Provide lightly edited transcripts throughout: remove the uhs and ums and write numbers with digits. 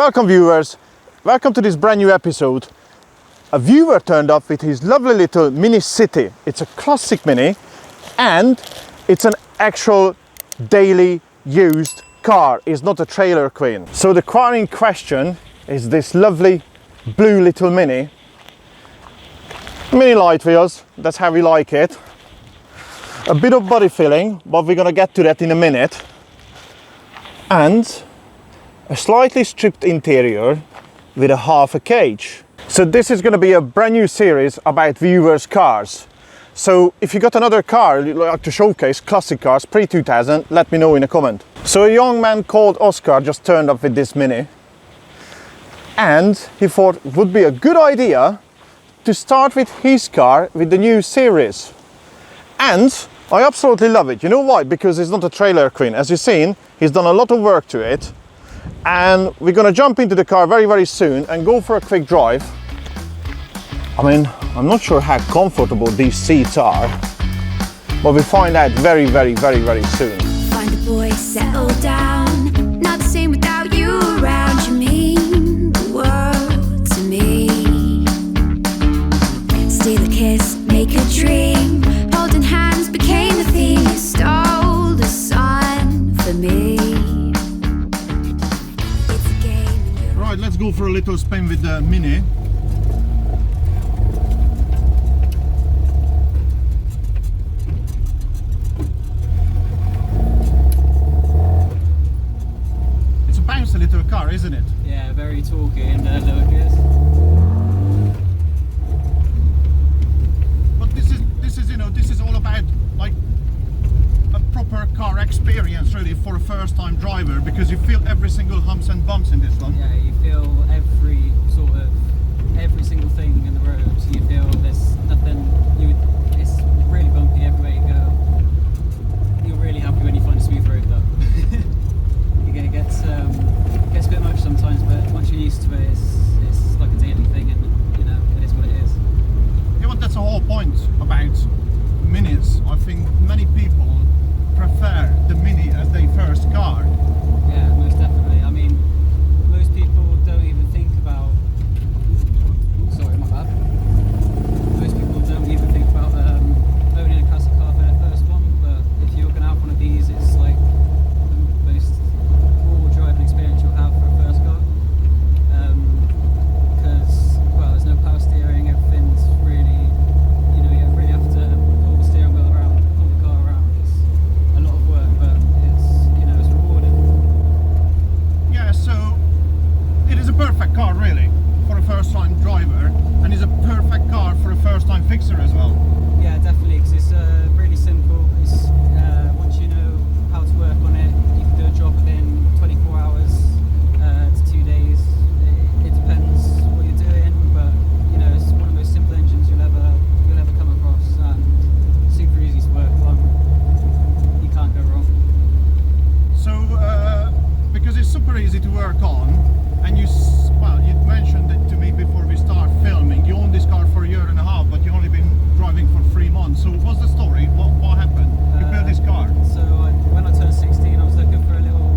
Welcome viewers, welcome to this brand new episode. A viewer turned up with his lovely little Mini City. It's a classic Mini and it's an actual daily used car. It's not a trailer queen. So the car in question is this lovely blue little Mini. Mini light wheels, that's how we like it. A bit of body filling, but we're gonna get to that in a minute. And a slightly stripped interior with a half a cage. So this is going to be a brand new series about viewers' cars. So if you got another car you'd like to showcase, classic cars pre-2000, let me know in a comment. So a young man called Oscar just turned up with this Mini and he thought it would be a good idea to start with his car with the new series. And I absolutely love it. You know why? Because it's not a trailer queen. As you've seen, he's done a lot of work to it. And we're gonna jump into the car very soon and go for a quick drive. I mean, I'm not sure how comfortable these seats are, but we'll find out very soon. Find a boy, settle down. Not the same without you around. You mean the world to me. Steal a kiss, make a dream. Holding hands became the theme. You stole the sun for me. Right, let's go for a little spin with the Mini. It's a bouncy little car, isn't it? Yeah, very talky in the lower gears. But this is, you know, this is all about like a proper car experience really for a first time driver, because you feel every single humps and bumps in this one. Yeah, you feel every single thing in the road. You feel there's nothing. It's really bumpy everywhere you go. You're really happy when you find a smooth road though. It gets a bit much sometimes, but once you're used to it, it's like a daily thing, and you know it is what it is. Yeah, well, that's the whole point about Minis. I think many people prefer the Mini as their first car. Yeah, most definitely. I mean, most people don't even think about. Sorry, my bad. Most people don't even think about owning a classic car for their first one. But if you're going to have one of these, it's like the most raw driving experience you'll have for a first car. Because well, there's no power steering. Everything's really, you know, you really have to pull the steering wheel around, pull the car around. It's a lot of work, but it's, you know, it's rewarding. Yeah, so it is a perfect car really for a first time driver, and it's a perfect car for a first time fixer as well. Yeah, definitely, because it's really simple. It's once you know how to work on it, you can do a job within 24 hours to 2 days. It depends what you're doing, but you know, it's one of the most simple engines you'll ever come across, and super easy to work on. You can't go wrong. So because it's super easy to work on, and you mentioned it to me before we start filming, you own this car for a year and a half, but you've only been driving for 3 months. So what's the story? What happened? You built this car? So when I turned 16, I was looking for a little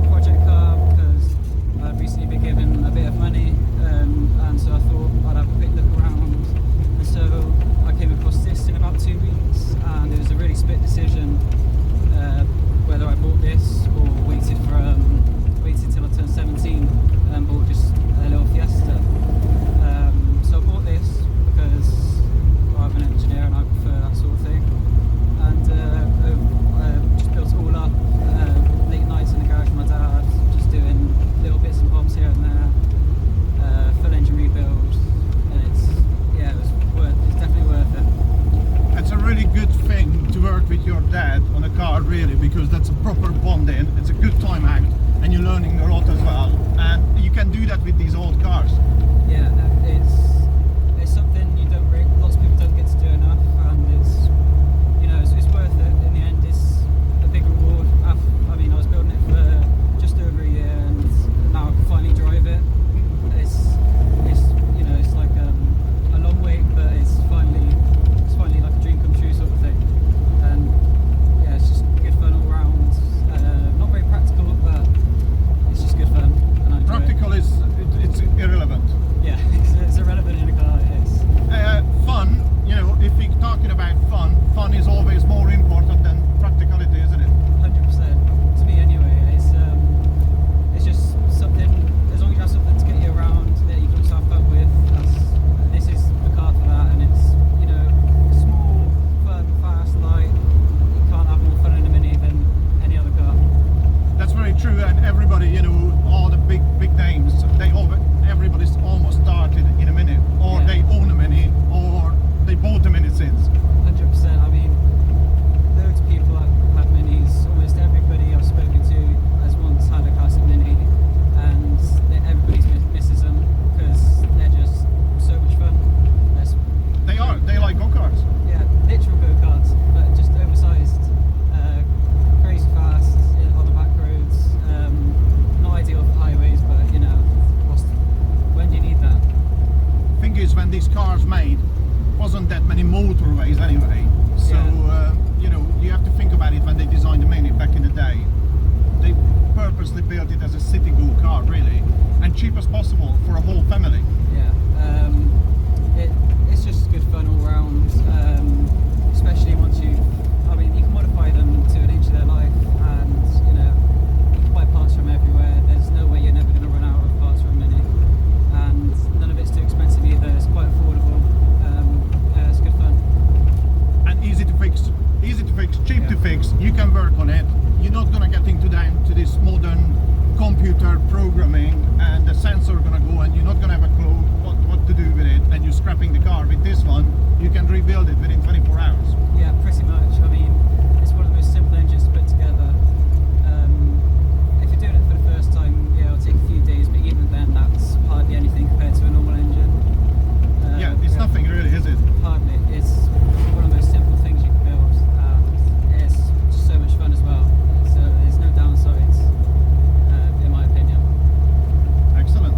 project car because I'd recently been given a bit of money, and so I thought I'd have a quick look around. And so I came across this in about 2 weeks, and it was a really split decision whether I bought this or waited till I turned 17 and bought just a little Fiesta. So I bought this because I'm an engineer and I prefer that sort of thing. And I just built it all up, late nights in the garage with my dad, just doing little bits and bobs here and there, full engine rebuild, and it's definitely worth it. It's a really good thing to work with your dad on a car really, because that's a proper bonding. It's a good time out, and you're learning a lot as well, and you can do that with these old cars. Yeah, it's something lots of people don't get to do enough, and it's, you know, it's worth it in the end. It's a big reward. I mean, I was building it for just over a year, and now I can finally drive it. It's you know, it's like a long wait, but it's finally like a dream come true sort of thing. And yeah, it's just good fun all round. Not very practical, but it's just good fun, and I enjoy it. Practical is motorways anyway. So you know, you have to think about it when they designed the Mini back in the day. They purposely built it as a city go car, really, and cheap as possible for a whole family. Yeah, it's just good fun all round, especially once you can modify them to an inch of their life, and you know, you can buy parts from everywhere. There's no way you're never going to run out of parts from a Mini, and none of it's too expensive either. It's quite affordable. It's good fun. And easy to fix, cheap to fix. You can work on it. You're not gonna get into this modern computer programming, and the sensor gonna go, and you're not gonna have a clue what to do with it, and you're scrapping the car. With this one, you can rebuild it within 24 hours. Yeah, pretty much. I mean, it's one of the most simple engines to put together. If you're doing it for the first time, yeah, it'll take a few days, but even then, that's hardly anything compared to a normal engine. Yeah, it's nothing really, is it? Hardly. It's one of the most simple things you can build, and it's just so much fun as well. So there's no downsides, in my opinion. Excellent.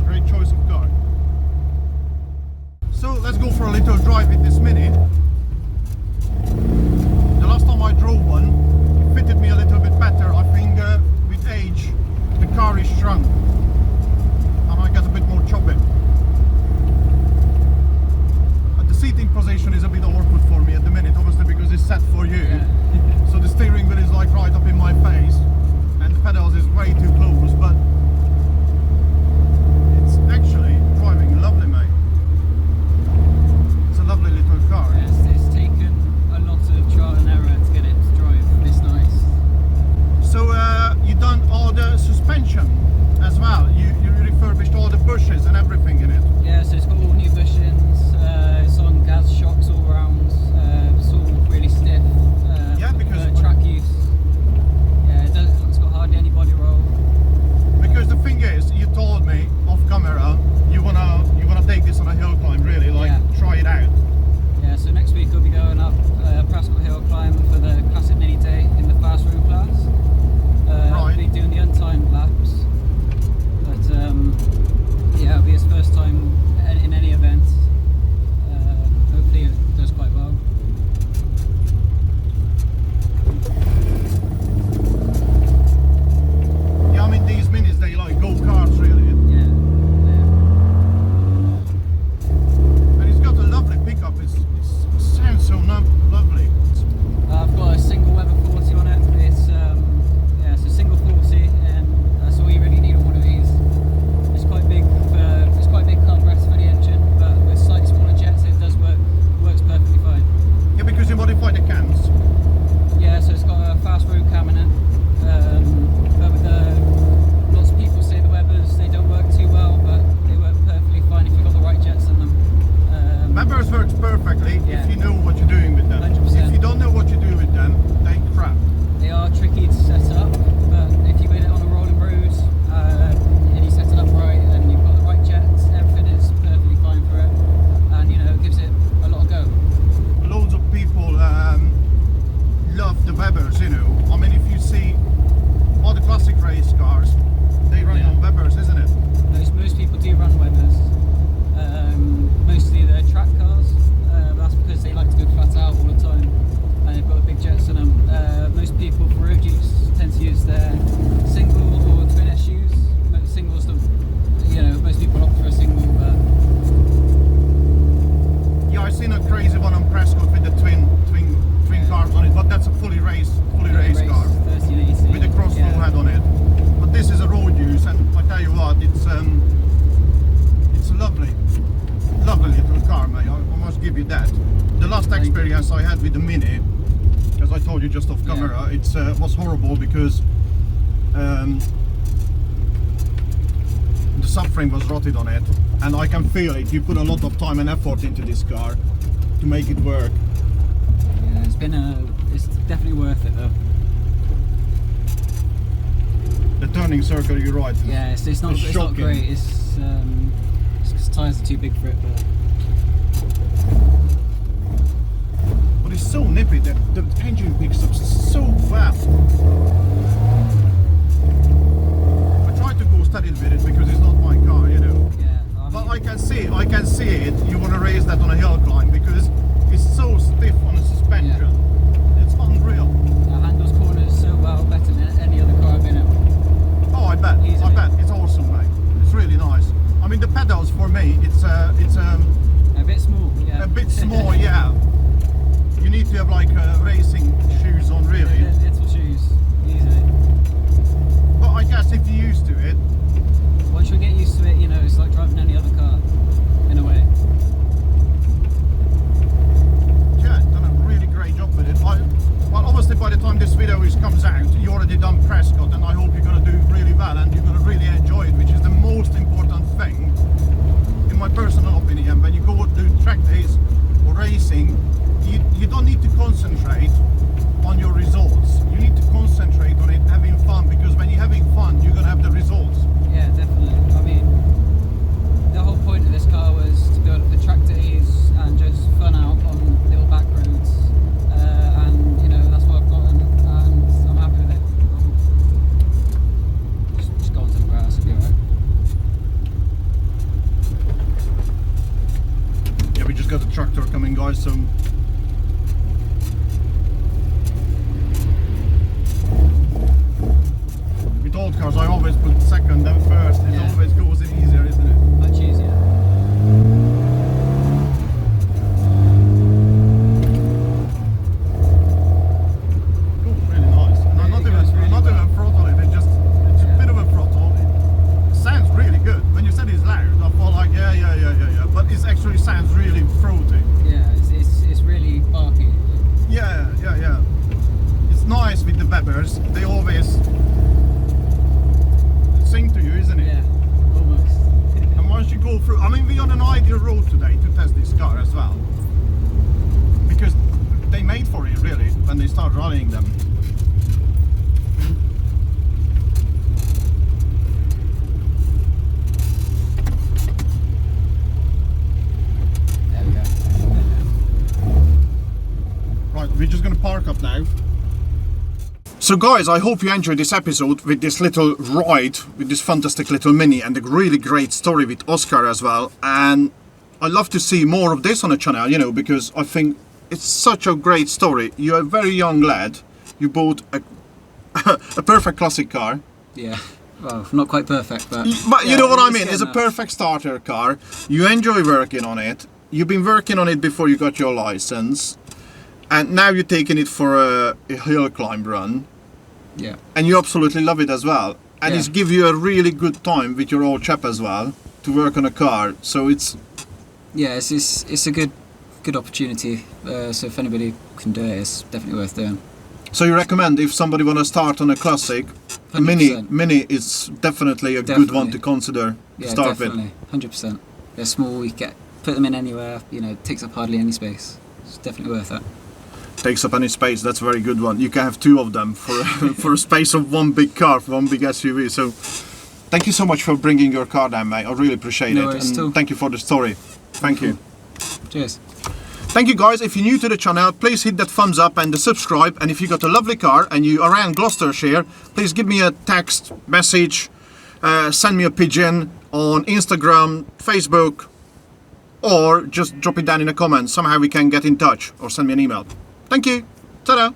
Great choice of car. So let's go for a little drive with this Mini. The last time I drove one, it fitted me a little bit better. I think with age, the car is shrunk, and I get a bit more chubby. The seating position is a bit awkward for me at the minute, obviously because it's set for you. Yeah. So the steering wheel is like right up in my face, and the pedals is way too close, but it's actually driving lovely, mate. It's a lovely little car. It's taken a lot of trial and error to get it to drive this nice. So you done all the suspension as well. You refurbished all the bushes and everything in it. Yeah, so it's got all new bushings. It's on gas shocks all around. It's all really stiff. Yeah, because track use. Yeah, it's got hardly any body roll. because the thing is, you told me off camera you wanna take this on a hill climb, really, like try it out. Yeah, so next week we'll be going up Prescott Hill climb for the Classic Mini Day in the fast road class. Right. We'll be doing the untimed laps. But yeah, it'll be his first time in any event. Hopefully it does quite well. Yeah, I mean these Minis, they like go-karts, really. Yeah. And it's got a lovely pickup. It sounds so lovely. I've got a single Weber 40 on it. It's it's a single 40, and that's all you really need on one of these. It's quite big compressed for the engine, but with slightly smaller jets, it does works perfectly fine. Yeah, because you modify the cams. Yeah, so it's got a fast road cam in it. But with lots of people say the Webers, they don't work too well, but they work perfectly fine if you've got the right jets in them. Members works perfectly Yeah. if you know what you're doing with them. 100%. If you don't know what you do with them, they crap. They are tricky to set up, but if you hit it on a rolling road and you set it up right and you've got the right jets, everything is perfectly fine for it, and you know, it gives it a lot of go. Loads of people love the Webers, you know. I mean, if you see all the classic race cars, they run Yeah. on Webers, isn't it? Most people do run Webers, mostly they're track cars, but that's because they like to go flat out all the time and they've got big jets in them. Most people for road use tend to use their single or twin SUs. Singles, most people opt for a single, but Yeah, I've seen a crazy one on Prescott with the twin cars on it, but that's a fully race car 1380 with a crossbow head on it. But this is a road use, and I tell you what, it's a lovely little car, mate. I must give you that. The last experience I had with the Mini, as I told you just off camera, it was horrible because the subframe was rotted on it, and I can feel it. You put a lot of time and effort into this car to make it work. Yeah, it's definitely worth it though. The turning circle, you're right. Yeah, it's not shocking. great. It's because tyres are too big for it, But it's so nippy that the engine picks up so fast. I try to go steady with it because it's not my car, you know. yeah. But I can see it. You want to raise that on a hill climb because it's stiff on a suspension. It's unreal. It handles corners so well, better than any other car I've been in. Oh, I bet. Easily. I bet. It's awesome, mate. It's really nice. I mean, the pedals for me, it's A bit small, yeah. a bit small, yeah. You need to have like racing shoes on, really. Little shoes, easily. But I guess if you're used to it, Once you get used to it, you know, it's like driving any other car, in a way. yeah, done a really great job with it. Well, obviously by the time this video comes out, you already done Prescott, and I hope you're going to do really well and you're going to really enjoy it, which is the most important thing, in my personal opinion. When you go to track days or racing, you don't need to concentrate on your results. You need to concentrate on it having fun, because when you're having fun, you're going to have the results. Yeah, definitely. I mean, the whole point of this car was to build up the track days and just fun out on little back roads. And, you know, that's what I've got, and I'm happy with it. Just go onto the grass, it'll be alright. Yeah, we just got the tractor coming, guys, so with old cars I always put second and first. It Yeah. always goes in easier, isn't it? Much easier. Cool, really nice. And I'm not Really even, goes really I'm not well. even throttle it, it's a Yeah. bit of a throttle. It sounds really good. When you said it's loud, I thought like, yeah. But it actually sounds really throaty. Yeah, it's really barky. Yeah. It's nice with the Webbers. They always sing to you, isn't it? Yeah, almost. And once you go through, I mean, we're on an ideal road today to test this car as well, because they made for it really when they start running them. There we go. Right, we're just gonna park up now. So guys, I hope you enjoyed this episode with this little ride with this fantastic little Mini, and a really great story with Oscar as well. And I'd love to see more of this on the channel, you know, because I think it's such a great story. You're a very young lad, you bought a a perfect classic car. Yeah. Well, not quite perfect, but... But you yeah, know what I it's mean, it's a getting there. perfect starter car. You enjoy working on it. You've been working on it before you got your license. And now you're taking it for a hill climb run. Yeah. And you absolutely love it as well. And Yeah. it's give you a really good time with your old chap as well to work on a car. So it's... Yeah, it's a good opportunity. So if anybody can do it, it's definitely worth doing. So you recommend if somebody want to start on a classic, a Mini 100%. is definitely a good one Definitely. to consider to Yeah, start with. definitely. 100%. They're small, you put them in anywhere, you know, it takes up hardly any space. It's definitely worth it. Takes up any space, that's a very good one. You can have two of them for for a space of one big car, for one big SUV. So thank you so much for bringing your car down, mate. I really appreciate No it. worries, And still. thank you for the story. Thank you. Cheers. Thank you guys. If you're new to the channel, please hit that thumbs up and the subscribe. And if you got a lovely car and you around Gloucestershire, please give me a text message, send me a pigeon on Instagram, Facebook, or just drop it down in the comments. Somehow we can get in touch, or send me an email. Thank you. Ta-da.